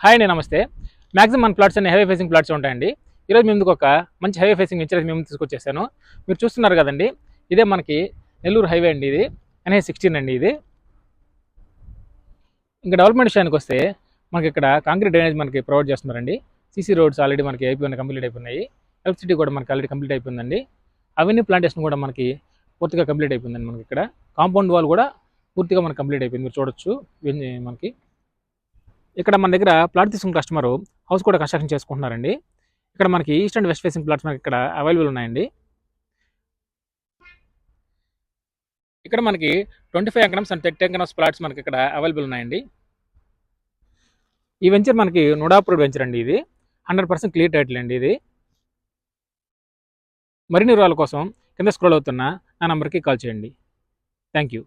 Hi అండి, నమస్తే. Maximum మన ప్లాట్స్ అన్ని హైవే ఫేసింగ్ ప్లాట్స్ ఉంటాయండి. ఈరోజు మేము ఒక మంచి హైవే ఫేసింగ్ వెంచర్ మేము తీసుకొచ్చేసాను. మీరు చూస్తున్నారు కదండి, ఇదే మనకి నెల్లూరు హైవే అండి. ఇది NH16 అండి. ఇది ఇంకా డెవలప్మెంట్ విషయానికి వస్తే మనకి ఇక్కడ కాంక్రీట్ డ్రైనేజ్ మనకి ప్రొవైడ్ చేస్తున్నారండి. సీసీ రోడ్స్ ఆల్రెడీ మనకి కంప్లీట్ అయిపోయినాయి. ఎలక్ట్రిసిటీ కూడా మనకి ఆల్రెడీ కంప్లీట్ అయిపోయిందండి. అవన్నీ ప్లాంటేషన్ కూడా మనకి పూర్తిగా కంప్లీట్ అయిపోయిందండి. మనకి ఇక్కడ కాంపౌండ్ వాల్ కూడా పూర్తిగా మనకి కంప్లీట్ అయిపోయింది. మీరు చూడొచ్చు. మనకి ఇక్కడ మన దగ్గర ప్లాట్ తీసుకున్న కస్టమర్ హౌస్ కూడా కన్స్ట్రక్షన్ చేసుకుంటున్నారండి. ఇక్కడ మనకి east and west facing plots మనకి ఇక్కడ అవైలబుల్ ఉన్నాయండి. ఇక్కడ మనకి 25 ఎకరమ్స్ అండ్ 30 ఎకరమ్స్ ప్లాట్స్ మనకి ఇక్కడ అవైలబుల్ ఉన్నాయండి. ఈ వెంచర్ మనకి నోడా అప్రూవ్డ్ వెంచర్ అండి. ఇది 100% క్లియర్ టైటిల్ అండి. ఇది మరిన్ని వివరాల కోసం కింద స్క్రోల్ అవుతున్న నా నంబర్కి కాల్ చేయండి. Thank you.